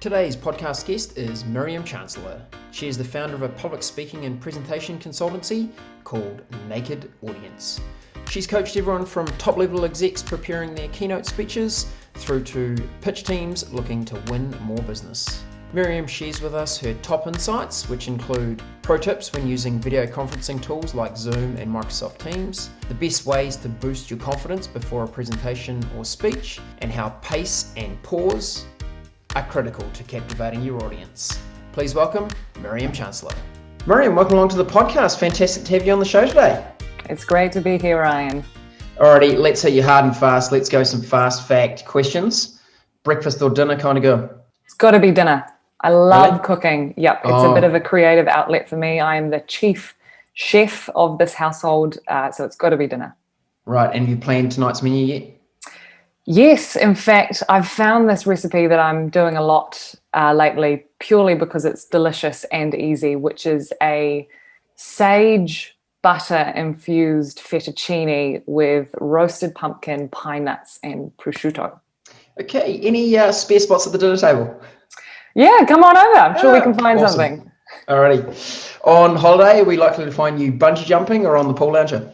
Today's podcast guest is Miriam Chancellor. She is the founder of a public speaking and presentation consultancy called Naked Audience. She's coached everyone from top-level execs preparing their keynote speeches through to pitch teams looking to win more business. Miriam shares with us her top insights, which include pro tips when using video conferencing tools like Zoom and Microsoft Teams, the best ways to boost your confidence before a presentation or speech, and how pace and pause are critical to captivating your audience. Please welcome Miriam Chancellor. Miriam, welcome along to the podcast. Fantastic to have you on the show today. It's great to be here, Ryan. Alrighty, let's hit you hard and fast. Let's go some fast fact questions. Breakfast or dinner kind of go? It's got to be dinner. I love Really? cooking. Yep, it's a bit of a creative outlet for me. I am the chief chef of this household, so it's got to be dinner. Right, and have you planned tonight's menu yet? Yes, in fact, I've found this recipe that I'm doing a lot lately purely because it's delicious and easy, which is a sage butter infused fettuccine with roasted pumpkin, pine nuts, and prosciutto. Okay, any spare spots at the dinner table? Yeah, come on over. I'm sure we can find awesome. something. Alrighty. On holiday, are we likely to find you bungee jumping or on the pool lounger?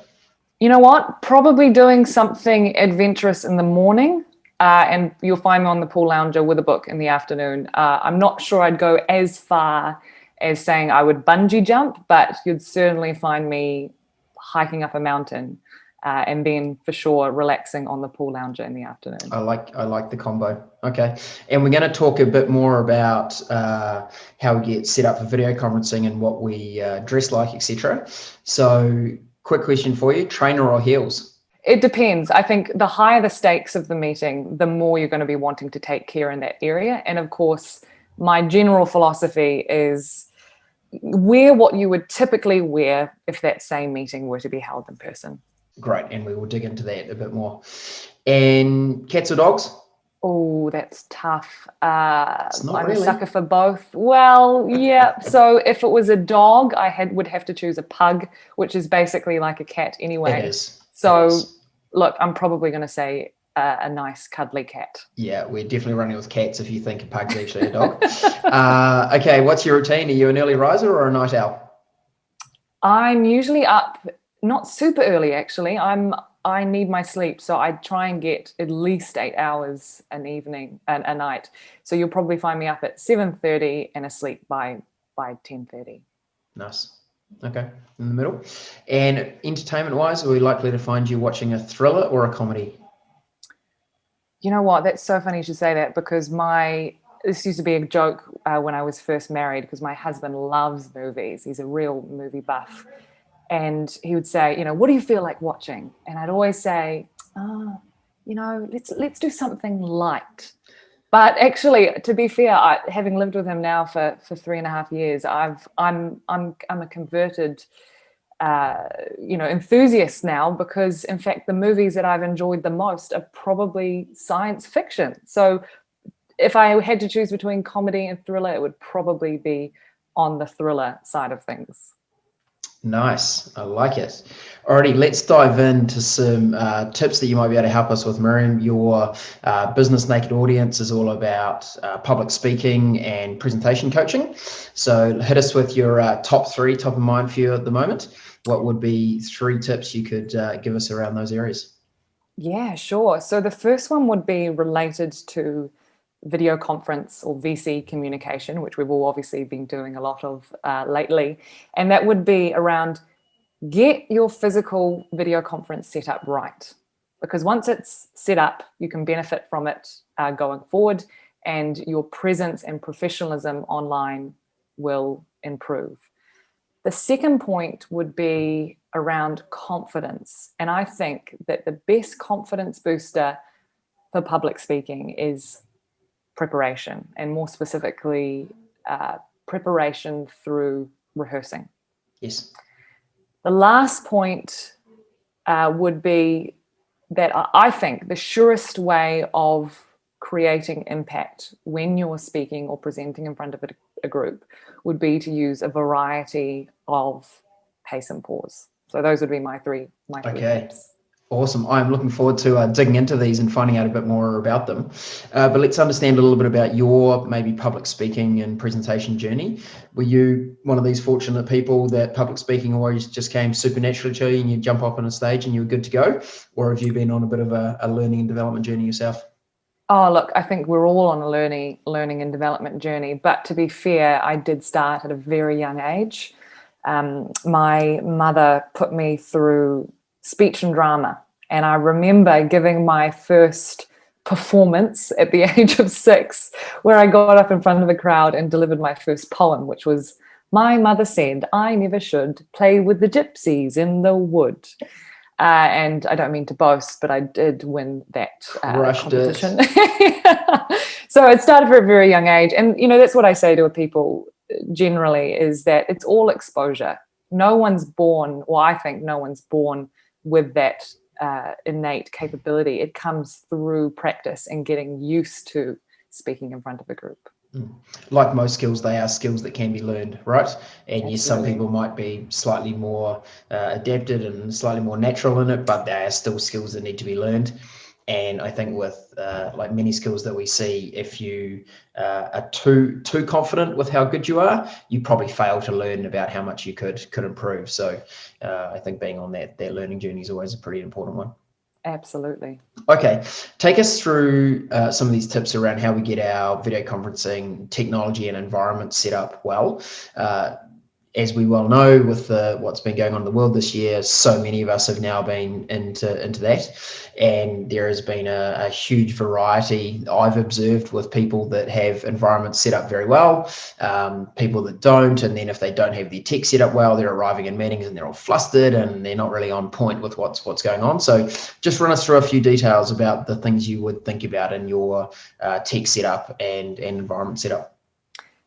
You know what? Probably doing something adventurous in the morning, and you'll find me on the pool lounger with a book in the afternoon. I'm not sure I'd go as far as saying I would bungee jump, but you'd certainly find me hiking up a mountain and then for sure relaxing on the pool lounger in the afternoon. I like the combo. Okay. And we're going to talk a bit more about how we get set up for video conferencing and what we dress like, etc. So quick question for you, trainer or heels? It depends. I think the higher the stakes of the meeting, the more you're going to be wanting to take care in that area. And of course, my general philosophy is wear what you would typically wear if that same meeting were to be held in person. Great. And we will dig into that a bit more. And cats or dogs? Oh, that's tough. It's not I'm really. a sucker for both. Well, yeah. So if it was a dog, would have to choose a pug, which is basically like a cat anyway. It is. So It is. look, I'm probably going to say a nice cuddly cat. Yeah, we're definitely running with cats if you think a pug's actually a dog. Okay, what's your routine? Are you an early riser or a night owl? I'm usually up, not super early actually. I need my sleep, so I try and get at least 8 hours an evening and a night. So you'll probably find me up at 7:30 and asleep by 10:30. Nice. Okay, in the middle. And entertainment-wise, are we likely to find you watching a thriller or a comedy? You know what? That's so funny you should say that, because this used to be a joke when I was first married, because my husband loves movies. He's a real movie buff. And he would say, what do you feel like watching? And I'd always say, let's do something light. But actually, to be fair, having lived with him now for 3.5 years, I'm a converted, enthusiast now, because in fact, the movies that I've enjoyed the most are probably science fiction. So if I had to choose between comedy and thriller, it would probably be on the thriller side of things. Nice. I like it. Alrighty, let's dive into some tips that you might be able to help us with, Miriam. Your business Naked Audience is all about public speaking and presentation coaching. So hit us with your top three, top of mind for you at the moment. What would be 3 tips you could give us around those areas? Yeah, sure. So the first one would be related to video conference or VC communication, which we've all obviously been doing a lot of lately. And that would be around get your physical video conference set up right. Because once it's set up, you can benefit from it going forward, and your presence and professionalism online will improve. The second point would be around confidence. And I think that the best confidence booster for public speaking is preparation, and more specifically, preparation through rehearsing. Yes. The last point would be that I think the surest way of creating impact when you're speaking or presenting in front of a group would be to use a variety of pace and pause. So those would be my three Okay. tips. Awesome. I'm looking forward to digging into these and finding out a bit more about them. But let's understand a little bit about your maybe public speaking and presentation journey. Were you one of these fortunate people that public speaking always just came supernaturally to you and you jump up on a stage and you were good to go? Or have you been on a bit of a learning and development journey yourself? Oh, look, I think we're all on a learning and development journey. But to be fair, I did start at a very young age. My mother put me through speech and drama. And I remember giving my first performance at the age of 6, where I got up in front of a crowd and delivered my first poem, which was, "My mother said I never should play with the gypsies in the wood." And I don't mean to boast, but I did win that competition. So it started for a very young age. And, that's what I say to people generally, is that it's all exposure. No one's born, or I think no one's born with that innate capability. It comes through practice and getting used to speaking in front of a group. Like most skills, they are skills that can be learned, right? And yes, some Absolutely. people might be slightly more adapted and slightly more natural in it, but they are still skills that need to be learned. And I think with like many skills that we see, if you are too confident with how good you are, you probably fail to learn about how much you could improve. So I think being on that learning journey is always a pretty important one. Absolutely. Okay, take us through some of these tips around how we get our video conferencing technology and environment set up well. As we well know, with what's been going on in the world this year, so many of us have now been into that, and there has been a huge variety I've observed with people that have environments set up very well, people that don't, and then if they don't have their tech set up well, they're arriving in meetings and they're all flustered and they're not really on point with what's going on. So just run us through a few details about the things you would think about in your tech setup and environment setup.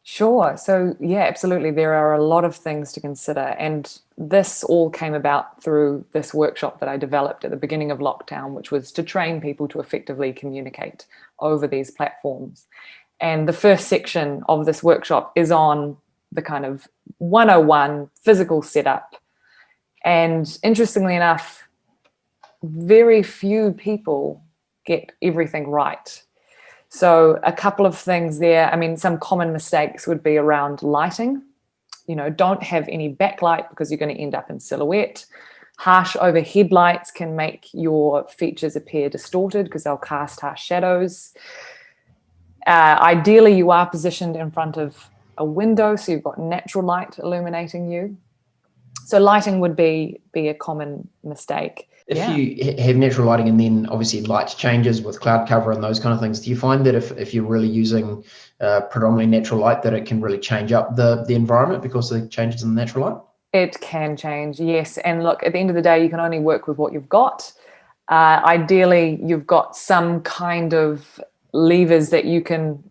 Sure. So, yeah, absolutely. There are a lot of things to consider. And this all came about through this workshop that I developed at the beginning of lockdown, which was to train people to effectively communicate over these platforms. And the first section of this workshop is on the kind of 101 physical setup. And interestingly enough, very few people get everything right. So a couple of things there. I mean, some common mistakes would be around lighting. Don't have any backlight because you're going to end up in silhouette. Harsh overhead lights can make your features appear distorted because they'll cast harsh shadows. Ideally, you are positioned in front of a window, so you've got natural light illuminating you. So lighting would be a common mistake. If you have natural lighting and then obviously light changes with cloud cover and those kind of things, do you find that if you're really using predominantly natural light, that it can really change up the environment because of the changes in the natural light? It can change, yes. And look, at the end of the day, you can only work with what you've got. Ideally, you've got some kind of levers that you can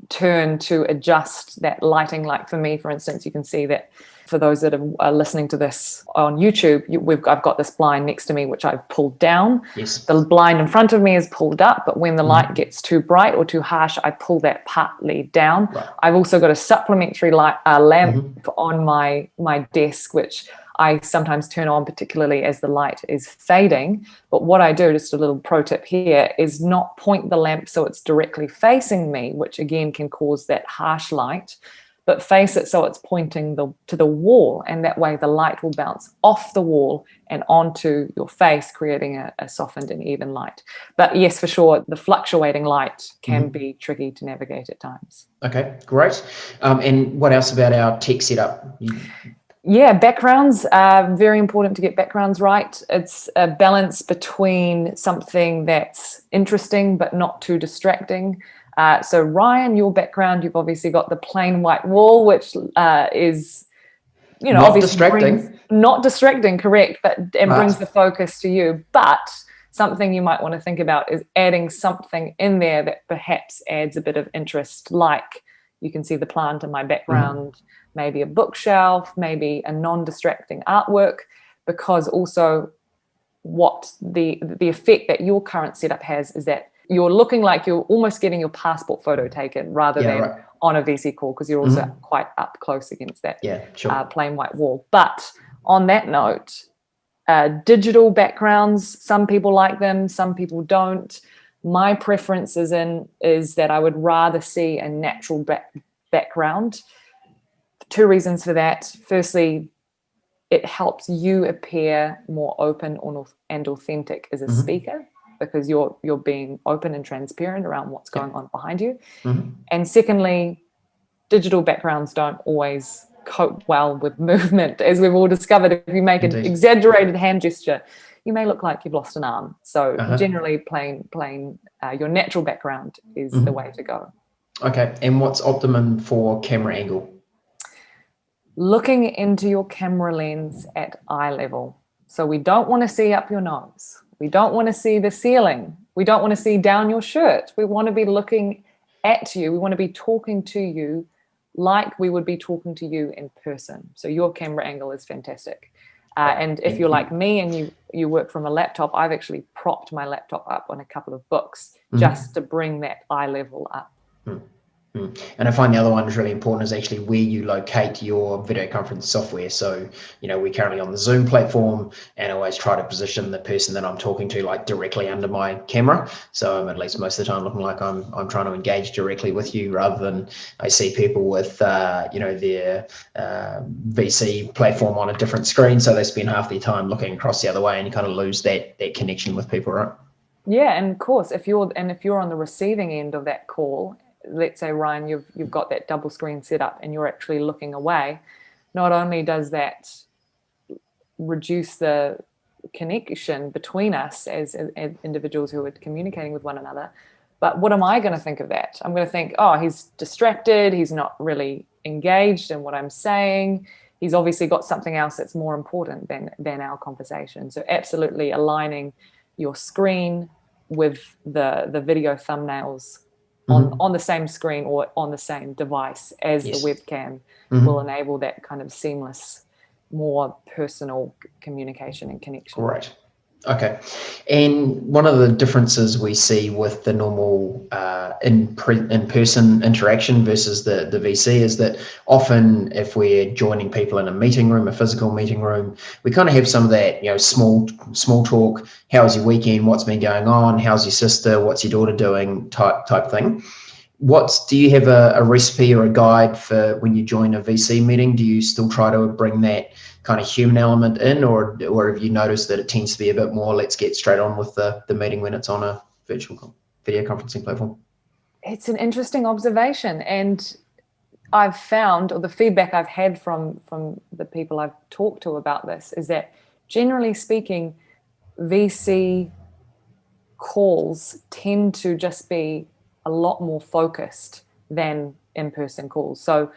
turn to adjust that lighting. Like for me, for instance, you can see that for those that are listening to this on YouTube, I've got this blind next to me, which I've pulled down. Yes. The blind in front of me is pulled up, but when the light gets too bright or too harsh, I pull that partly down. Right. I've also got a supplementary lamp on my desk, which I sometimes turn on, particularly as the light is fading. But what I do, just a little pro tip here, is not point the lamp so it's directly facing me, which again can cause that harsh light, but face it so it's pointing to the wall, and that way the light will bounce off the wall and onto your face, creating a softened and even light. But yes, for sure, the fluctuating light can be tricky to navigate at times. Okay, great. And what else about our tech setup? Yeah, backgrounds are very important to get backgrounds right. It's a balance between something that's interesting but not too distracting. So Ryan, your background, you've obviously got the plain white wall, which is, not obviously distracting. Not distracting, correct, but brings the focus to you. But something you might want to think about is adding something in there that perhaps adds a bit of interest, like you can see the plant in my background, maybe a bookshelf, maybe a non-distracting artwork, because also what the effect that your current setup has is that you're looking like you're almost getting your passport photo taken rather than on a VC call, because you're also quite up close against that plain white wall. But on that note, Digital backgrounds, some people like them, some people don't. My preference is that I would rather see a natural background. 2 reasons for that. Firstly, it helps you appear more open and authentic as a speaker, because you're being open and transparent around what's going on behind you. And secondly, digital backgrounds don't always cope well with movement, as we've all discovered. If you make an exaggerated hand gesture, you may look like you've lost an arm. So generally plain your natural background is the way to go. Okay, and what's optimum for camera angle? Looking into your camera lens at eye level. So we don't want to see up your nose. We don't want to see the ceiling. We don't want to see down your shirt. We want to be looking at you. We want to be talking to you like we would be talking to you in person. So your camera angle is fantastic. And if you're like me and you work from a laptop, I've actually propped my laptop up on a couple of books just to bring that eye level up. And I find the other one is really important, is actually where you locate your video conference software. So, we're currently on the Zoom platform, and I always try to position the person that I'm talking to like directly under my camera. So I'm at least most of the time looking like I'm trying to engage directly with you, rather than I see people with, their VC platform on a different screen. So they spend half their time looking across the other way, and you kind of lose that connection with people, right? Yeah, and of course, if you're on the receiving end of that call, let's say, Ryan, you've got that double screen set up and you're actually looking away, not only does that reduce the connection between us as individuals who are communicating with one another, but what am I going to think of that? I'm going to think, oh, he's distracted, he's not really engaged in what I'm saying, he's obviously got something else that's more important than our conversation. So absolutely aligning your screen with the video thumbnails on the same screen or on the same device as the webcam will enable that kind of seamless, more personal communication and connection. Right. Okay. And one of the differences we see with the normal in-person interaction versus the VC is that often if we're joining people in a meeting room, a physical meeting room, we kind of have some of that, small talk. How was your weekend? What's been going on? How's your sister? What's your daughter doing? Type thing. Do you have a recipe or a guide for when you join a VC meeting? Do you still try to bring that kind of human element in, or have you noticed that it tends to be a bit more, let's get straight on with the meeting when it's on a virtual video conferencing platform? It's an interesting observation, and I've found, or the feedback I've had from the people I've talked to about this, is that generally speaking, VC calls tend to just be a lot more focused than in-person calls. So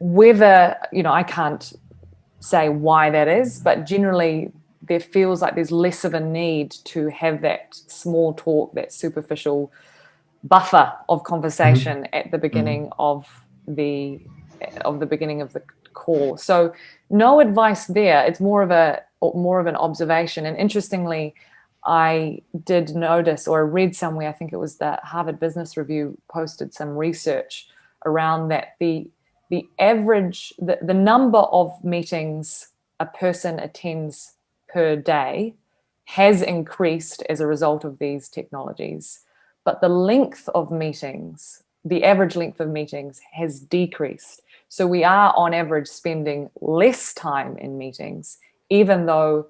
whether, I can't say why that is, but generally there feels like there's less of a need to have that small talk, that superficial buffer of conversation at the beginning of the call. So no advice there. It's more of an observation. And interestingly, I did notice, or read somewhere, I think it was the Harvard Business Review posted some research around that the average, the number of meetings a person attends per day has increased as a result of these technologies, but the length of meetings, the average length of meetings has decreased. So we are on average spending less time in meetings, even though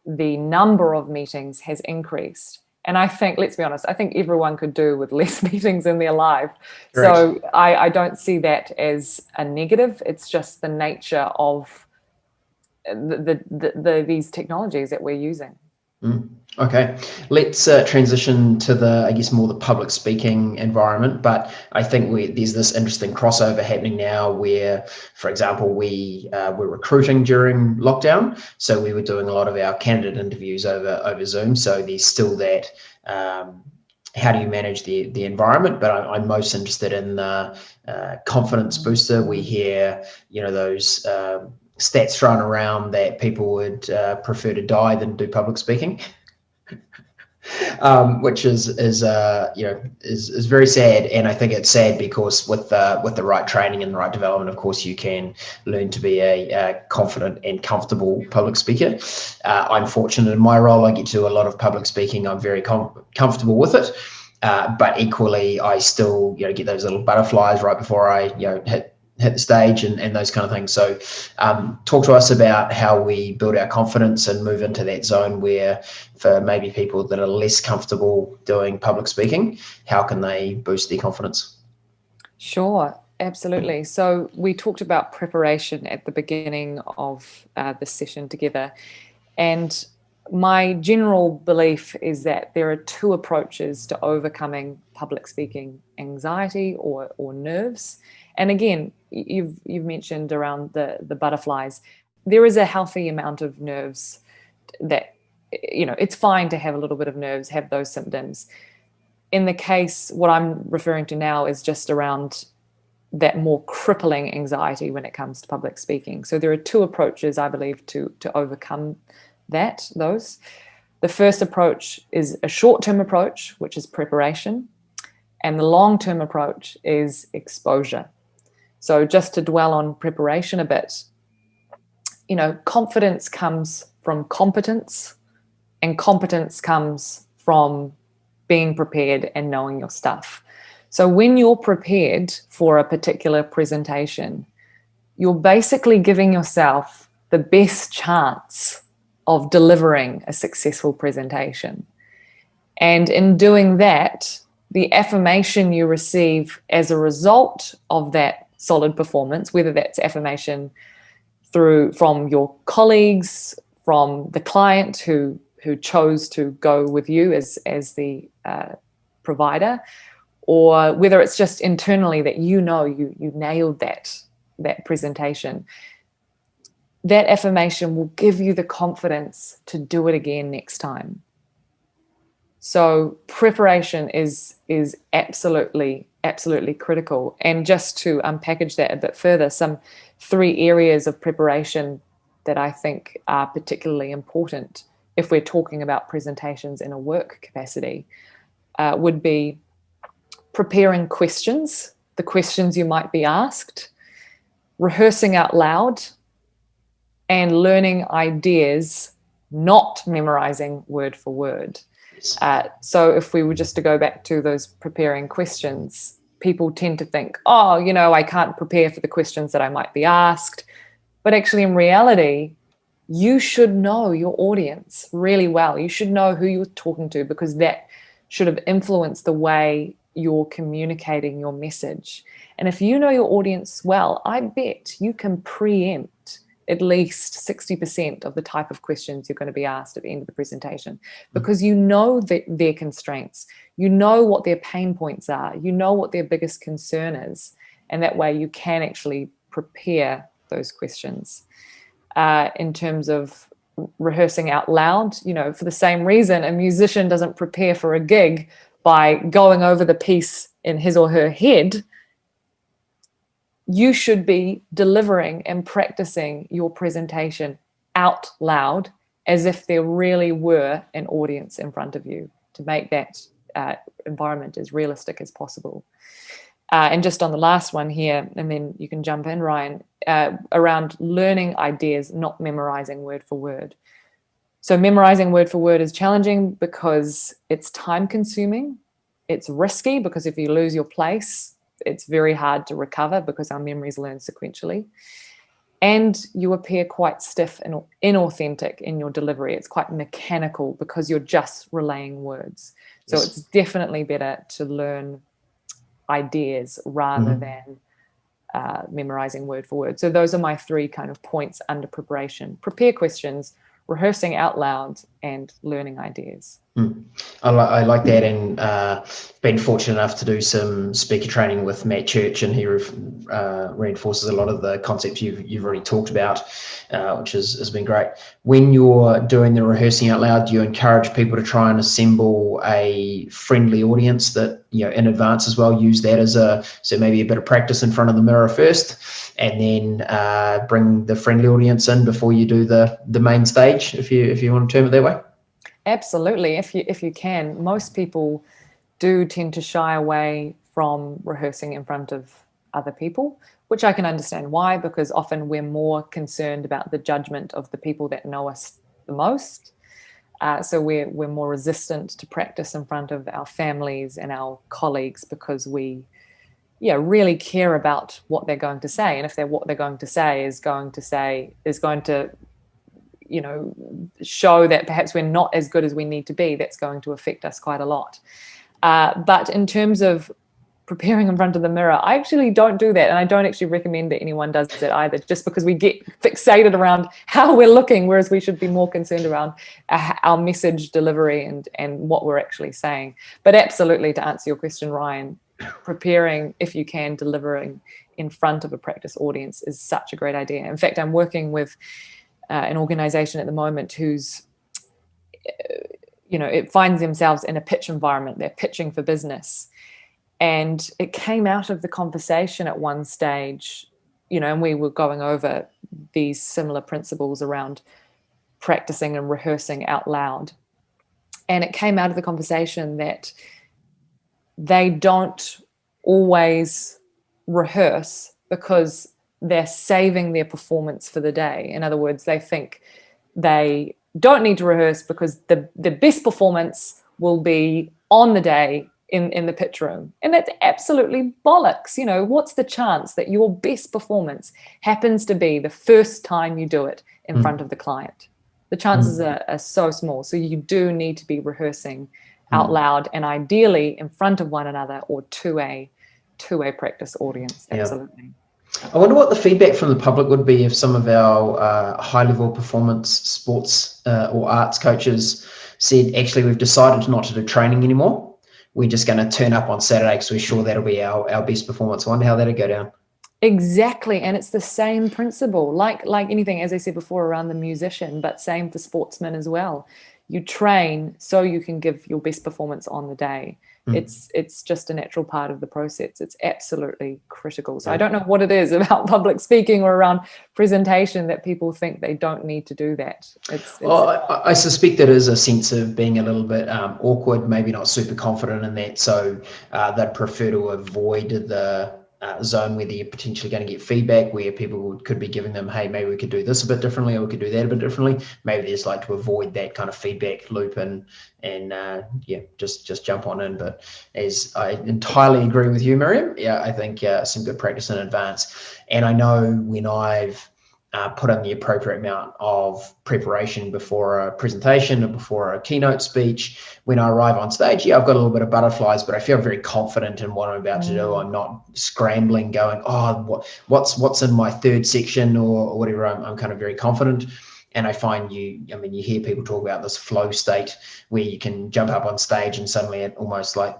the number of meetings has increased. And I think, let's be honest, I think everyone could do with less meetings in their life. Right. So I don't see that as a negative. It's just the nature of these technologies that we're using. Okay, let's transition to more the public speaking environment. But I think there's this interesting crossover happening now where, for example, we were recruiting during lockdown. So we were doing a lot of our candidate interviews over Zoom. So there's still that, how do you manage the environment? But I'm most interested in the confidence booster. We hear, those stats thrown around that people would prefer to die than do public speaking. Which is very sad. And I think it's sad because with the right training and the right development, of course, you can learn to be a confident and comfortable public speaker. I'm fortunate in my role; I get to do a lot of public speaking. I'm very comfortable with it. But equally, I still get those little butterflies right before I hit the stage and those kind of things. So talk to us about how we build our confidence and move into that zone where, for maybe people that are less comfortable doing public speaking, how can they boost their confidence? Sure, absolutely. So we talked about preparation at the beginning of the session together, and my general belief is that there are two approaches to overcoming public speaking anxiety or nerves. And again, you've mentioned around the butterflies. There is a healthy amount of nerves that, it's fine to have a little bit of nerves, have those symptoms. In the case, what I'm referring to now is just around that more crippling anxiety when it comes to public speaking. So there are two approaches, I believe, to overcome those. The first approach is a short-term approach, which is preparation, and the long-term approach is exposure. So just to dwell on preparation a bit, confidence comes from competence, and competence comes from being prepared and knowing your stuff. So when you're prepared for a particular presentation, you're basically giving yourself the best chance of delivering a successful presentation. And in doing that, the affirmation you receive as a result of that solid performance, whether that's affirmation from your colleagues, from the client who chose to go with you as the provider, or whether it's just internally that you nailed that presentation, that affirmation will give you the confidence to do it again next time. So preparation is absolutely critical. And just to unpackage that a bit further, some 3 areas of preparation that I think are particularly important if we're talking about presentations in a work capacity would be preparing questions, the questions you might be asked, rehearsing out loud, and learning ideas, not memorizing word for word. So if we were just to go back to those preparing questions, people tend to think, I can't prepare for the questions that I might be asked. But actually, in reality, you should know your audience really well. You should know who you're talking to, because that should have influenced the way you're communicating your message. And if you know your audience well, I bet you can preempt at least 60% of the type of questions you're going to be asked at the end of the presentation, because you know their constraints, you know what their pain points are, you know what their biggest concern is, and that way you can actually prepare those questions. In terms of rehearsing out loud, for the same reason, a musician doesn't prepare for a gig by going over the piece in his or her head. You should be delivering and practicing your presentation out loud as if there really were an audience in front of you, to make that environment as realistic as possible. And just on the last one here, and then you can jump in, Ryan, around learning ideas, not memorizing word for word. So memorizing word for word is challenging because it's time consuming. It's risky because if you lose your place, it's very hard to recover because our memories learn sequentially. And you appear quite stiff and inauthentic in your delivery. It's quite mechanical because you're just relaying words. So It's definitely better to learn ideas rather than memorizing word for word. So those are my 3 kind of points under preparation: prepare questions, rehearsing out loud, and learning ideas. I like that, and been fortunate enough to do some speaker training with Matt Church, and he reinforces a lot of the concepts you've already talked about, which has been great. When you're doing the rehearsing out loud, do you encourage people to try and assemble a friendly audience that, in advance as well, use that as so maybe a bit of practice in front of the mirror first, and then bring the friendly audience in before you do the main stage, if you want to term it that way? Absolutely. If you can, most people do tend to shy away from rehearsing in front of other people, which I can understand why, because often we're more concerned about the judgment of the people that know us the most. So we're more resistant to practice in front of our families and our colleagues because we really care about what they're going to say. And if what they're going to say is going to show that perhaps we're not as good as we need to be, that's going to affect us quite a lot. But in terms of preparing in front of the mirror, I actually don't do that. And I don't actually recommend that anyone does that either, just because we get fixated around how we're looking, whereas we should be more concerned around our message delivery and what we're actually saying. But absolutely, to answer your question, Ryan, preparing, if you can, delivering in front of a practice audience is such a great idea. In fact, I'm working with an organization at the moment who's, it finds themselves in a pitch environment. They're pitching for business. And it came out of the conversation at one stage, and we were going over these similar principles around practicing and rehearsing out loud. And it came out of the conversation that they don't always rehearse because they're saving their performance for the day. In other words, they think they don't need to rehearse because the best performance will be on the day in the pitch room. And that's absolutely bollocks. What's the chance that your best performance happens to be the first time you do it in front of the client? The chances are so small. So you do need to be rehearsing out loud, and ideally in front of one another or to a practice audience. Absolutely. I wonder what the feedback from the public would be if some of our high-level performance sports or arts coaches said, actually, we've decided not to do training anymore. We're just going to turn up on Saturday because we're sure that'll be our best performance. I wonder how that'll go down. Exactly. And it's the same principle, like anything, as I said before, around the musician, but same for sportsmen as well. You train so you can give your best performance on the day. It's just a natural part of the process. It's absolutely critical. So I don't know what it is about public speaking or around presentation that people think they don't need to do that. I suspect there is a sense of being a little bit awkward, maybe not super confident in that. So they'd prefer to avoid the zone where you're potentially going to get feedback, where people could be giving them, hey, maybe we could do this a bit differently, or we could do that a bit differently. Maybe they just like to avoid that kind of feedback loop and just jump on in. But as I entirely agree with you, Miriam, I think some good practice in advance. And I know when I've put in the appropriate amount of preparation before a presentation or before a keynote speech, when I arrive on stage, I've got a little bit of butterflies, but I feel very confident in what I'm about to do. I'm not scrambling going, what's in my third section or whatever. I'm kind of very confident. And I find you hear people talk about this flow state where you can jump up on stage and suddenly it almost like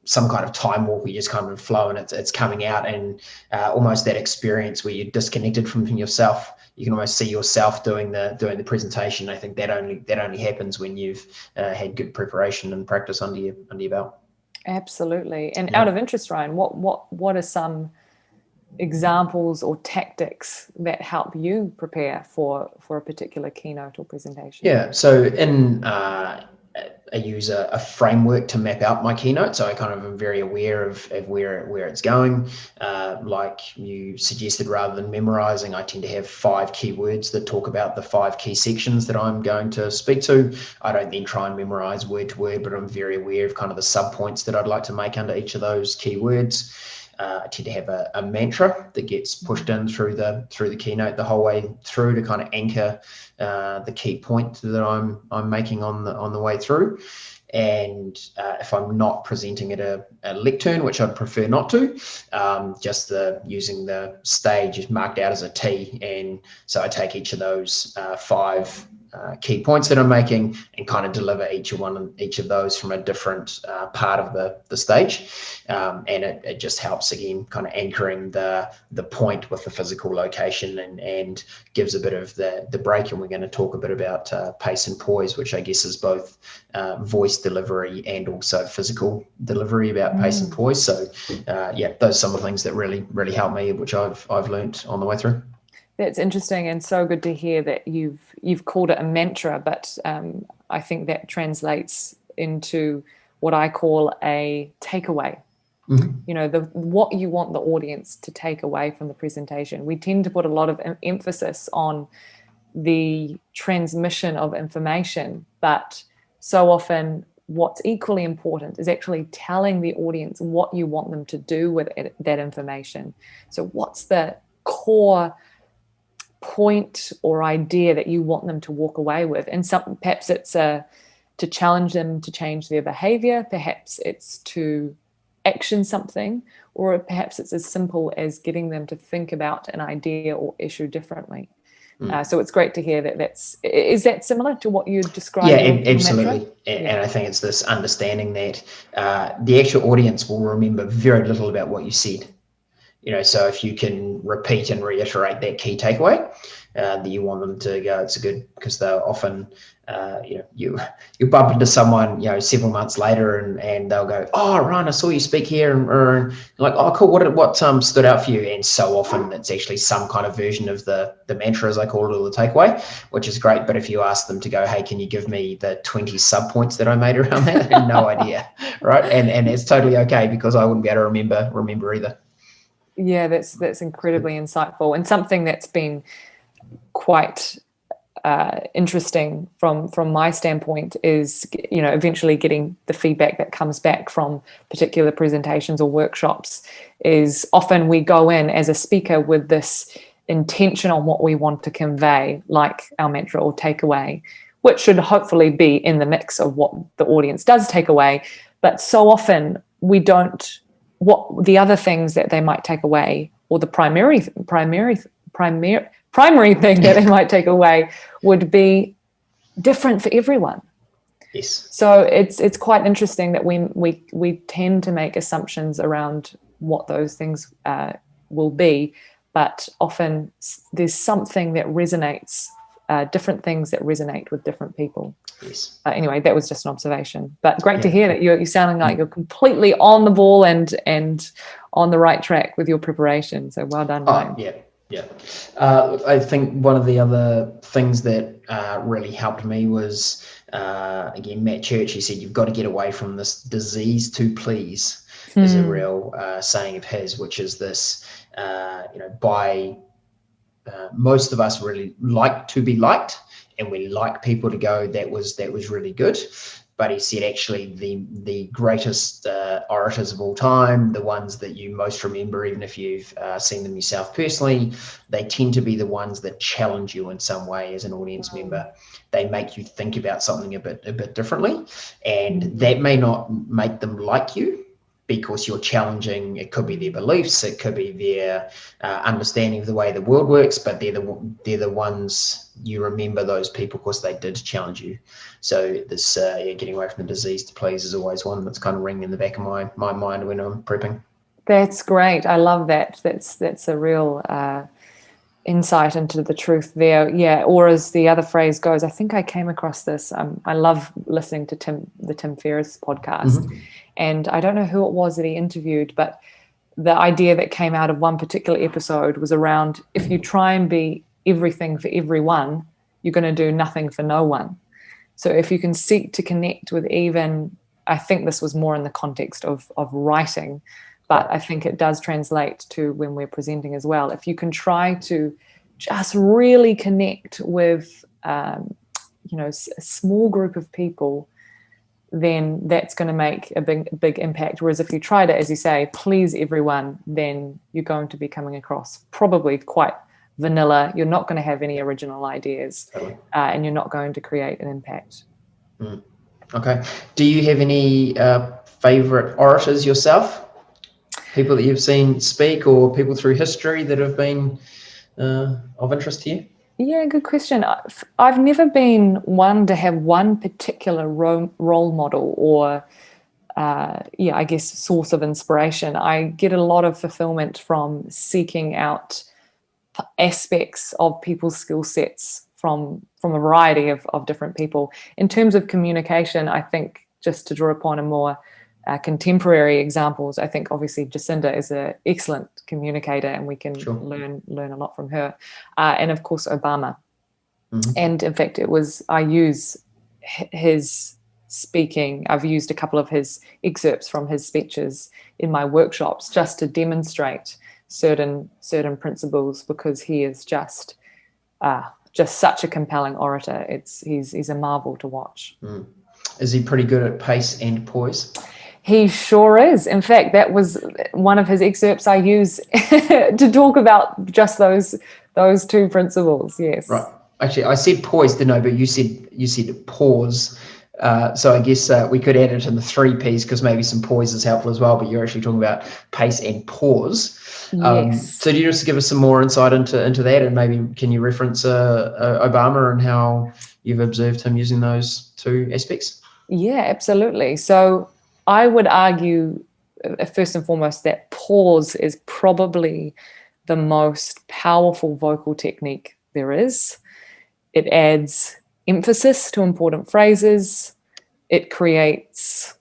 some kind of time warp, you just kind of flow and it's coming out, and almost that experience where you're disconnected from yourself. You can almost see yourself doing the presentation. I think that only happens when you've had good preparation and practice under your belt. Absolutely. And out of interest, Ryan, what are some examples or tactics that help you prepare for a particular keynote or presentation? Yeah. So I use a framework to map out my keynote, so I kind of am very aware of where it's going. Like you suggested, rather than memorizing, I tend to have 5 keywords that talk about the 5 key sections that I'm going to speak to. I don't then try and memorize word to word, but I'm very aware of kind of the sub-points that I'd like to make under each of those keywords. I tend to have a mantra that gets pushed in through the keynote the whole way through to kind of anchor the key point that I'm making on the way through. And if I'm not presenting at a lectern, which I'd prefer not to, just using the stage is marked out as a T, and so I take each of those 5 key points that I'm making and kind of deliver each of those from a different part of the stage, and it just helps again kind of anchoring the point with the physical location and gives a bit of the break. And we're going to talk a bit about pace and poise, which I guess is both voice delivery and also physical delivery about pace and poise. So those are some of the things that really help me, which I've learned on the way through. That's interesting, and so good to hear that you've called it a mantra, but I think that translates into what I call a takeaway. Mm-hmm. You know, what you want the audience to take away from the presentation. We tend to put a lot of emphasis on the transmission of information, but so often what's equally important is actually telling the audience what you want them to do with that information. So what's the core point or idea that you want them to walk away with? And perhaps it's to challenge them to change their behavior, perhaps it's to action something, or perhaps it's as simple as getting them to think about an idea or issue differently. So it's great to hear that is that similar to what you described? Yeah, absolutely. And I think it's this understanding that the actual audience will remember very little about what you said. You know, so if you can repeat and reiterate that key takeaway, that you want them to go, it's good, because they'll often, you bump into someone, several months later, and they'll go, oh, Ryan, I saw you speak here, and like, oh, cool, what stood out for you? And so often it's actually some kind of version of the mantra, as I call it, or the takeaway, which is great. But if you ask them to go, hey, can you give me the 20 sub points that I made around that? They have no idea, right? And it's totally okay, because I wouldn't be able to remember either. Yeah, that's incredibly insightful, and something that's been quite interesting from my standpoint is, eventually getting the feedback that comes back from particular presentations or workshops. Is often we go in as a speaker with this intention on what we want to convey, like our mantra or takeaway, which should hopefully be in the mix of what the audience does take away. But so often we don't. What the other things that they might take away, or the primary thing that they might take away, would be different for everyone. Yes. So it's quite interesting that we tend to make assumptions around what those things will be, but often there's something that resonates, different things that resonate with different people. Yes. Anyway, that was just an observation, but great to hear that you're sounding like you're completely on the ball and on the right track with your preparation. So well done, Ryan. Yeah. I think one of the other things that really helped me was, again, Matt Church. He said, you've got to get away from this disease to please, is a real saying of his, which is this, most of us really like to be liked, and we like people to go, that was really good. But he said, actually, the greatest orators of all time, the ones that you most remember, even if you've seen them yourself personally, they tend to be the ones that challenge you in some way as an audience member. They make you think about something a bit differently, and that may not make them like you, because you're challenging. It could be their beliefs, it could be their understanding of the way the world works, but they're the ones you remember, those people, because they did challenge you. So this getting away from the disease to please is always one that's kind of ringing in the back of my mind when I'm prepping. That's great. I love that. That's a real insight into the truth there. Yeah, or as the other phrase goes, I think I came across this. I love listening to the Tim Ferriss podcast, and I don't know who it was that he interviewed, but the idea that came out of one particular episode was around, if you try and be everything for everyone, you're going to do nothing for no one. So if you can seek to connect with even, I think this was more in the context of writing, but I think it does translate to when we're presenting as well. If you can try to just really connect with, a small group of people, then that's going to make a big impact. Whereas if you try to, as you say, please everyone, then you're going to be coming across probably quite vanilla. You're not going to have any original ideas, and you're not going to create an impact. Okay. Do you have any favorite orators yourself? People that you've seen speak, or people through history that have been of interest to you? Yeah, good question. I've never been one to have one particular role model or, I guess, source of inspiration. I get a lot of fulfillment from seeking out aspects of people's skill sets from a variety of different people. In terms of communication, I think, just to draw upon a more contemporary examples, I think obviously Jacinda is an excellent communicator, and we can Sure. learn a lot from her. And of course, Obama. Mm-hmm. And in fact, I use his speaking. I've used a couple of his excerpts from his speeches in my workshops just to demonstrate certain principles, because he is just such a compelling orator. He's a marvel to watch. Mm. Is he pretty good at pace and poise? He sure is. In fact, that was one of his excerpts I use to talk about just those two principles. Yes. Right. Actually, I said poise, didn't I? But you said pause. So I guess we could add it in the 3 Ps, because maybe some poise is helpful as well. But you're actually talking about pace and pause. Yes. So do you just give us some more insight into that, and maybe can you reference Obama and how you've observed him using those 2 aspects? Yeah, absolutely. So I would argue, first and foremost, that pause is probably the most powerful vocal technique there is. It adds emphasis to important phrases. It creates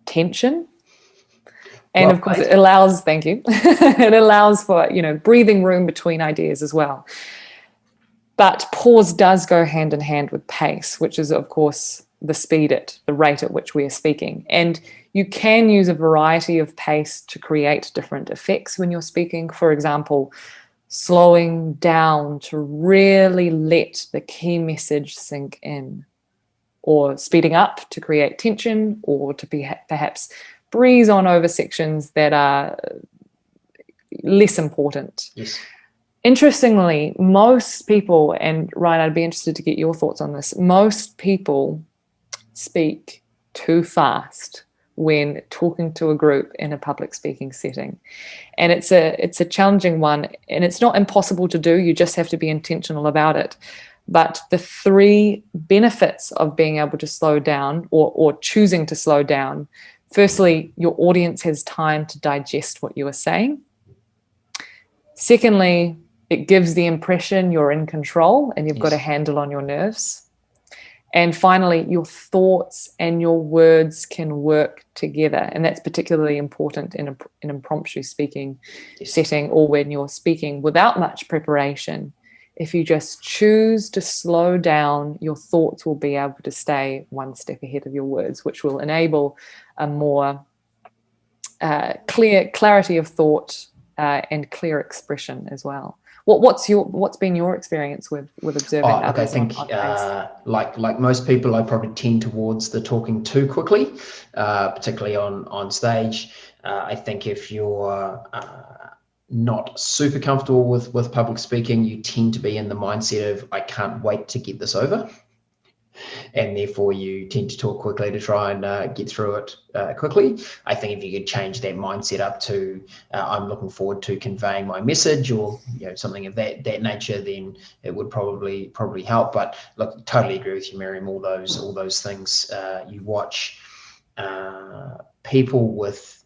tension. And of course, it allows, thank you, it allows for, breathing room between ideas as well. But pause does go hand in hand with pace, which is, of course, the rate at which we are speaking. And you can use a variety of pace to create different effects when you're speaking. For example, slowing down to really let the key message sink in, or speeding up to create tension, or to perhaps breeze on over sections that are less important. Yes. Interestingly, most people, and Ryan, I'd be interested to get your thoughts on this, most people speak too fast when talking to a group in a public speaking setting. And it's a challenging one, and it's not impossible to do. You just have to be intentional about it. But the 3 benefits of being able to slow down, or choosing to slow down: firstly, your audience has time to digest what you are saying. Secondly, it gives the impression you're in control and you've got a handle on your nerves. And finally, your thoughts and your words can work together. And that's particularly important in an impromptu speaking setting, or when you're speaking without much preparation. If you just choose to slow down, your thoughts will be able to stay one step ahead of your words, which will enable a more clarity of thought and clear expression as well. What's been your experience with observing others? I think like most people, I probably tend towards the talking too quickly, particularly on stage. I think if you're not super comfortable with public speaking, you tend to be in the mindset of, I can't wait to get this over. And therefore you tend to talk quickly to try and get through it quickly. I think if you could change that mindset up to I'm looking forward to conveying my message, or something of that nature, then it would probably help. But look, totally agree with you, Miriam. All those things. You watch people with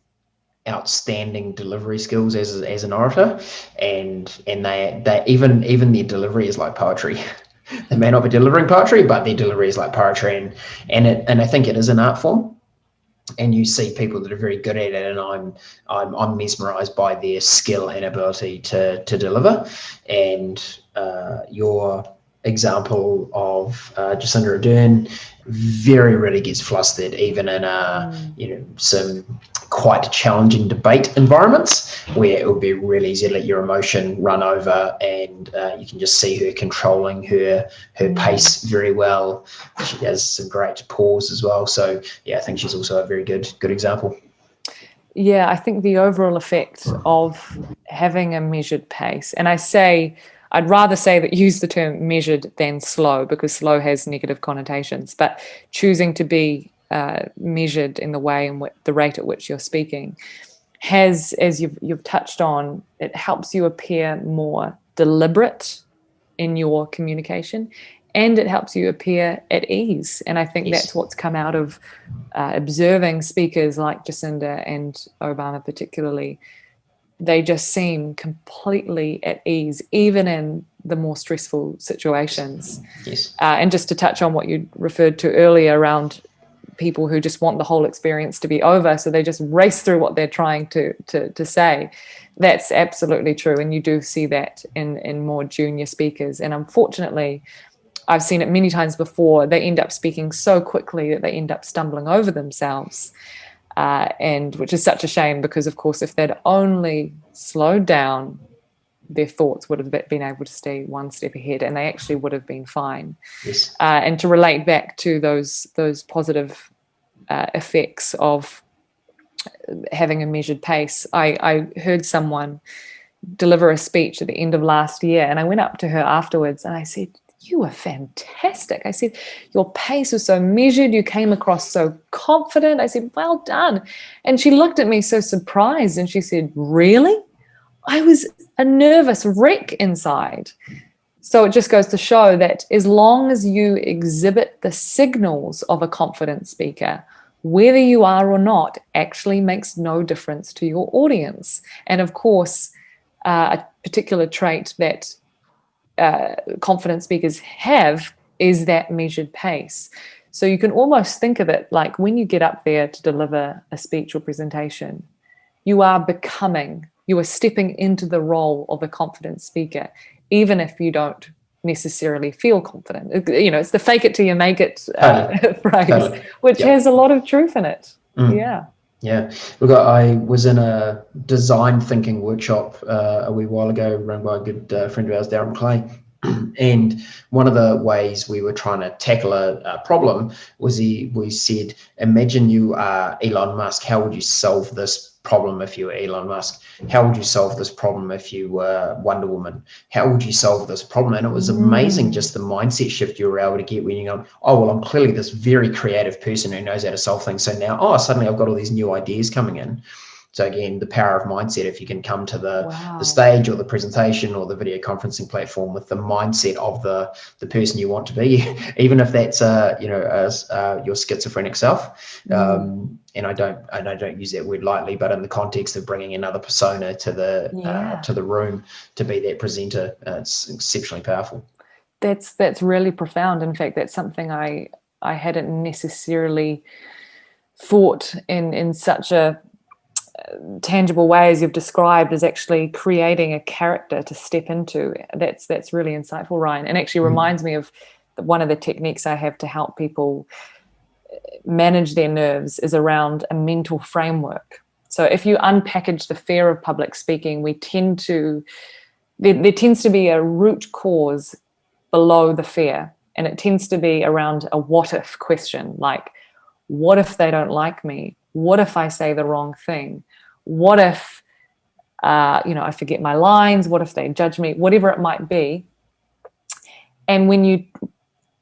outstanding delivery skills as an orator, and they even their delivery is like poetry. They may not be delivering poetry, but their delivery is like poetry, and I think it is an art form. And you see people that are very good at it, and I'm mesmerized by their skill and ability to deliver. And your example of Jacinda Ardern very rarely gets flustered, even in some quite challenging debate environments, where it would be really easy to let your emotion run over, and you can just see her controlling her pace very well. She has some great pause as well. So yeah, I think she's also a very good example. Yeah, I think the overall effect of having a measured pace, and I'd rather say that use the term measured than slow, because slow has negative connotations, but choosing to be measured in the way and the rate at which you're speaking has, as you've touched on, it helps you appear more deliberate in your communication, and it helps you appear at ease. And I think that's what's come out of observing speakers like Jacinda and Obama particularly. They just seem completely at ease, even in the more stressful situations. Yes. And just to touch on what you referred to earlier around people who just want the whole experience to be over, so they just race through what they're trying to say. That's absolutely true, and you do see that in more junior speakers. And unfortunately, I've seen it many times before. They end up speaking so quickly that they end up stumbling over themselves, and which is such a shame, because of course if they'd only slowed down, their thoughts would have been able to stay one step ahead, and they actually would have been fine. Yes. And to relate back to those positive effects of having a measured pace, I heard someone deliver a speech at the end of last year, and I went up to her afterwards and I said, "You were fantastic." I said, "Your pace was so measured. You came across so confident." I said, "Well done." And she looked at me so surprised and she said, "Really? I was a nervous wreck inside." So it just goes to show that as long as you exhibit the signals of a confident speaker, whether you are or not actually makes no difference to your audience. And of course, a particular trait that confident speakers have is that measured pace. So you can almost think of it like when you get up there to deliver a speech or presentation, you are stepping into the role of a confident speaker, even if you don't necessarily feel confident. It's the fake it till you make it phrase, which has a lot of truth in it. Yeah. Look, I was in a design thinking workshop a wee while ago, run by a good friend of ours, Darren Clay. And one of the ways we were trying to tackle a problem was we said, imagine you are Elon Musk. How would you solve this problem if you were Elon Musk? How would you solve this problem if you were Wonder Woman? How would you solve this problem? And it was amazing just the mindset shift you were able to get when you go, oh, well, I'm clearly this very creative person who knows how to solve things. So now, suddenly I've got all these new ideas coming in. So again, the power of mindset, if you can come to the stage or the presentation or the video conferencing platform with the mindset of the person you want to be, even if that's your schizophrenic self. And I don't use that word lightly, but in the context of bringing another persona to the room to be that presenter, it's exceptionally powerful. That's really profound. In fact, that's something I hadn't necessarily thought in such a tangible way as you've described, is actually creating a character to step into. That's really insightful, Ryan, and actually reminds me of one of the techniques I have to help people manage their nerves is around a mental framework. So if you unpackage the fear of public speaking, there tends to be a root cause below the fear, and it tends to be around a what if question, like, what if they don't like me? What if I say the wrong thing? What if, I forget my lines? What if they judge me? Whatever it might be. And when you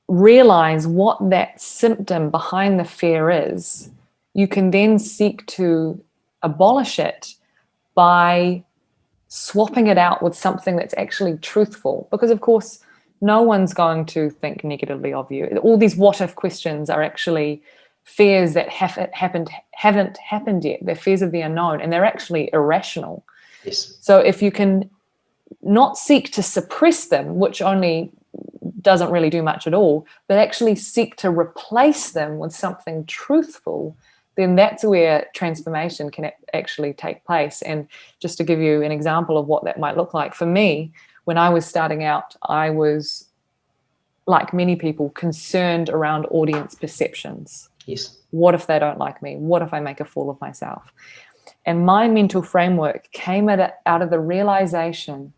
realize what that symptom behind the fear is, you can then seek to abolish it by swapping it out with something that's actually truthful. Because, of course, no one's going to think negatively of you. All these what if questions are actually fears that haven't happened yet. They're fears of the unknown, and they're actually irrational. Yes. So if you can not seek to suppress them, which only doesn't really do much at all, but actually seek to replace them with something truthful, then that's where transformation can actually take place. And just to give you an example of what that might look like, for me, when I was starting out, I was, like many people, concerned around audience perceptions. Yes. What if they don't like me? What if I make a fool of myself? And my mental framework came out of the realization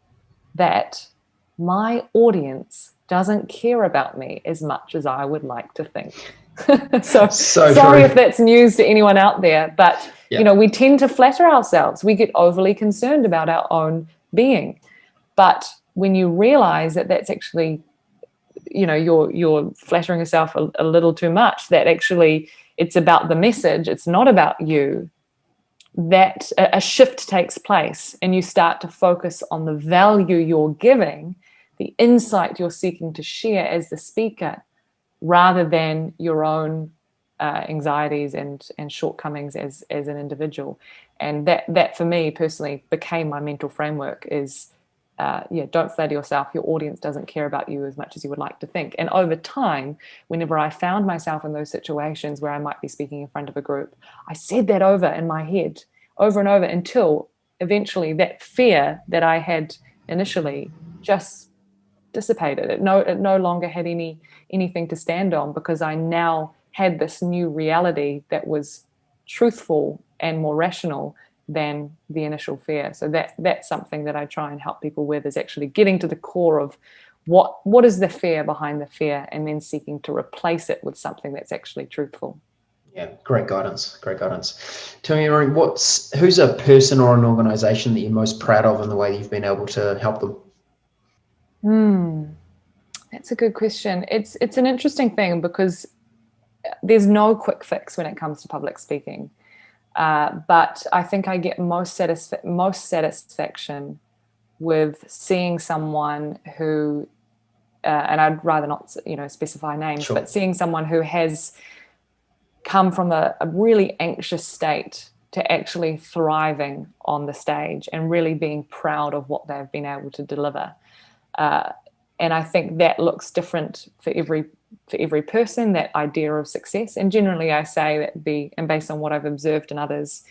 that my audience doesn't care about me as much as I would like to think. so sorry if that's news to anyone out there, but we tend to flatter ourselves. We get overly concerned about our own being. But when you realize that that's actually, you're flattering yourself a little too much, that actually it's about the message, it's not about you, that a shift takes place and you start to focus on the value you're giving, the insight you're seeking to share as the speaker, rather than your own anxieties and shortcomings as an individual. And that for me personally became my mental framework, is don't flatter yourself. Your audience doesn't care about you as much as you would like to think. And over time, whenever I found myself in those situations where I might be speaking in front of a group, I said that over in my head over and over until eventually that fear that I had initially just dissipated. It no longer had anything to stand on, because I now had this new reality that was truthful and more rational than the initial fear. So that's something that I try and help people with, is actually getting to the core of what is the fear behind the fear, and then seeking to replace it with something that's actually truthful. Yeah, great guidance. Tell me, Miriam, who's a person or an organization that you're most proud of in the way you've been able to help them? That's a good question. It's an interesting thing, because there's no quick fix when it comes to public speaking. But I think I get most satisfaction with seeing someone who, and I'd rather not, specify names, Sure. but seeing someone who has come from a really anxious state to actually thriving on the stage and really being proud of what they've been able to deliver. And I think that looks different for every person, that idea of success. And generally I say that and based on what I've observed in others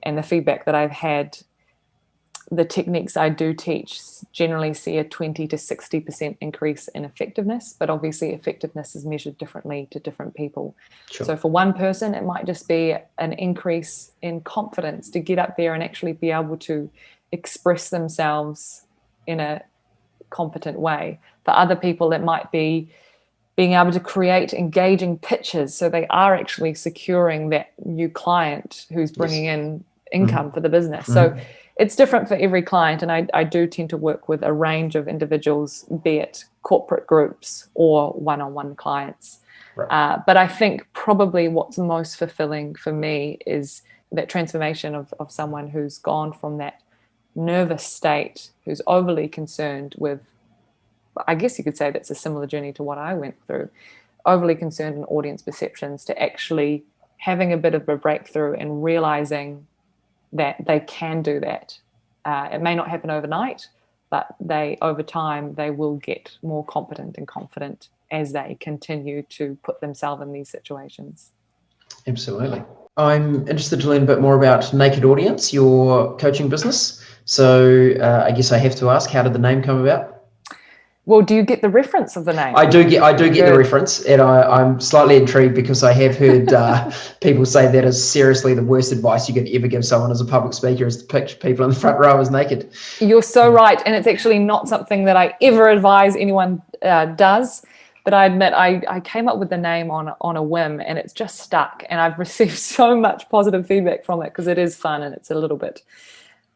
and the feedback that I've had, the techniques I do teach generally see a 20 to 60% increase in effectiveness, but obviously effectiveness is measured differently to different people. Sure. So for one person, it might just be an increase in confidence to get up there and actually be able to express themselves in a competent way. For other people, it might be being able to create engaging pitches, so they are actually securing that new client who's bringing in income for the business. So it's different for every client, and I do tend to work with a range of individuals, be it corporate groups or one-on-one clients. Right. But I think probably what's most fulfilling for me is that transformation of someone who's gone from that nervous state, who's overly concerned with, I guess you could say that's a similar journey to what I went through, overly concerned in audience perceptions, to actually having a bit of a breakthrough and realizing that they can do that. It may not happen overnight, but over time, they will get more competent and confident as they continue to put themselves in these situations. Absolutely. I'm interested to learn a bit more about Naked Audience, your coaching business. So I guess I have to ask, how did the name come about? Well, do you get the reference of the name? I do get the reference, and I'm slightly intrigued because I have heard people say that is seriously the worst advice you could ever give someone as a public speaker, is to picture people in the front row as naked. You're so right, and it's actually not something that I ever advise anyone does. But I admit I came up with the name on a whim, and it's just stuck. And I've received so much positive feedback from it, because it is fun and it's a little bit.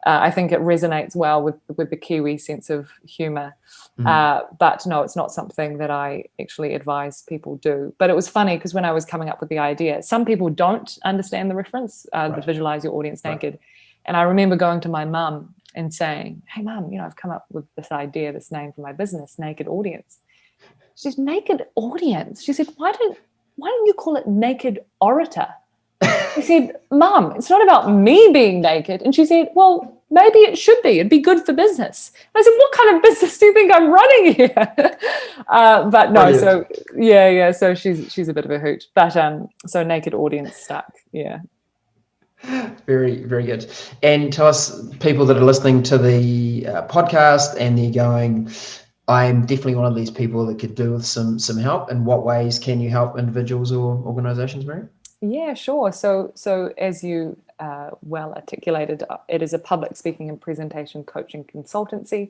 I think it resonates well with the Kiwi sense of humour. But no, it's not something that I actually advise people do. But it was funny, because when I was coming up with the idea, some people don't understand the reference, the visualize your audience naked. Right. And I remember going to my mum and saying, "Hey, Mum, I've come up with this idea, this name for my business, Naked Audience." She said, "Naked Audience?" She said, why don't you call it Naked Orator? I said, "Mum, it's not about me being naked." And she said, "Well, maybe it should be. It'd be good for business." And I said, "What kind of business do you think I'm running here?" But no, brilliant. So yeah. So she's a bit of a hoot. But so Naked Audience stuck. Yeah. Very, very good. And tell us, people that are listening to the podcast and they're going, I'm definitely one of these people that could do with some help. In what ways can you help individuals or organizations, Miriam? Yeah, sure. So as you well articulated, it is a public speaking and presentation coaching consultancy.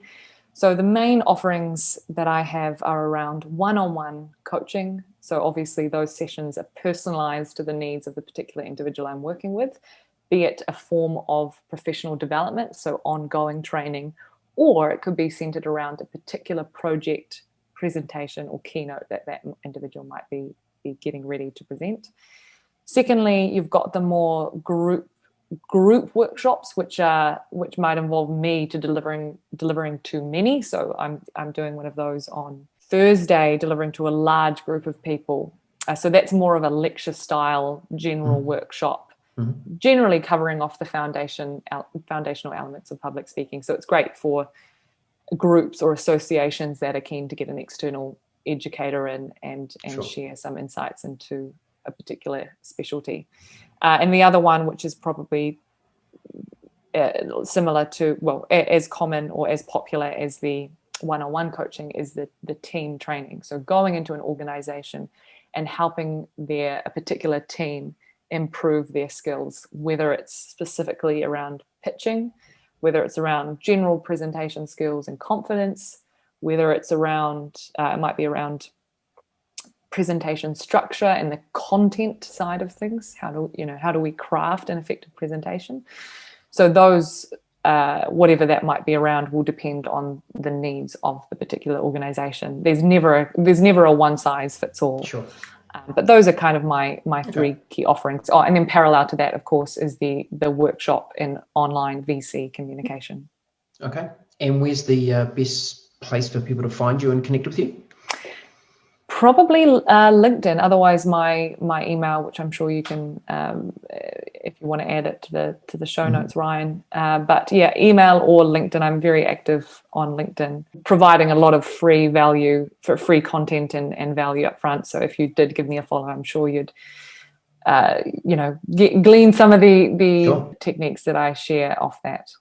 So the main offerings that I have are around one-on-one coaching. So obviously those sessions are personalized to the needs of the particular individual I'm working with, be it a form of professional development, so ongoing training, or it could be centered around a particular project, presentation, or keynote that individual might be getting ready to present. Secondly, you've got the more group workshops, which might involve me to delivering to many. So I'm doing one of those on Thursday, delivering to a large group of people. So that's more of a lecture style general workshop, generally covering off the foundational elements of public speaking. So it's great for groups or associations that are keen to get an external educator in and Sure. share some insights into a particular specialty. And the other one, which is probably similar to, well, as common or as popular as the one-on-one coaching, is the team training. So going into an organization and helping a particular team improve their skills, whether it's specifically around pitching, whether it's around general presentation skills and confidence, whether it's around, it might be around presentation structure and the content side of things. How do we craft an effective presentation? So those, whatever that might be around, will depend on the needs of the particular organization. There's never a one size fits all. Sure. But those are kind of my three key offerings. Oh, and then parallel to that, of course, is the workshop in online VC communication. Okay. And where's the best place for people to find you and connect with you? Probably LinkedIn. Otherwise, my email, which I'm sure you can, if you want to add it to the show notes, Ryan. But yeah, email or LinkedIn. I'm very active on LinkedIn, providing a lot of free value for free content and value up front. So if you did give me a follow, I'm sure you'd, glean some of the Sure. techniques that I share off that.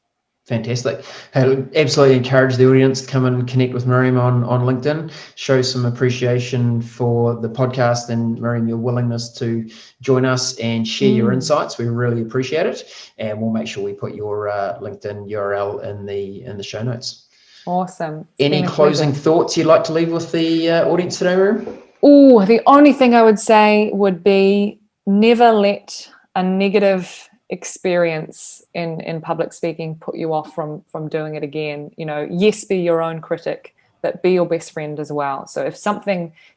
Fantastic. Hey, absolutely encourage the audience to come and connect with Miriam on LinkedIn. Show some appreciation for the podcast and, Miriam, your willingness to join us and share your insights. We really appreciate it. And we'll make sure we put your LinkedIn URL in the show notes. Awesome. Any closing thoughts you'd like to leave with the audience today, Miriam? Oh, the only thing I would say would be never let a negative experience in public speaking put you off from doing it again. Yes, be your own critic, but be your best friend as well. So if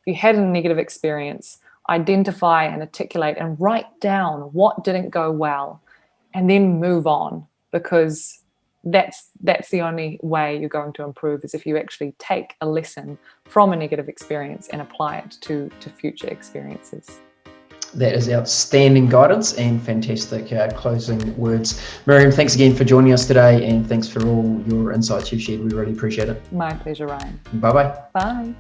you had a negative experience, identify and articulate and write down what didn't go well and then move on, because that's the only way you're going to improve, is if you actually take a lesson from a negative experience and apply it to future experiences. That is outstanding guidance and fantastic closing words. Miriam, thanks again for joining us today, and thanks for all your insights you've shared. We really appreciate it. My pleasure, Ryan. Bye-bye. Bye.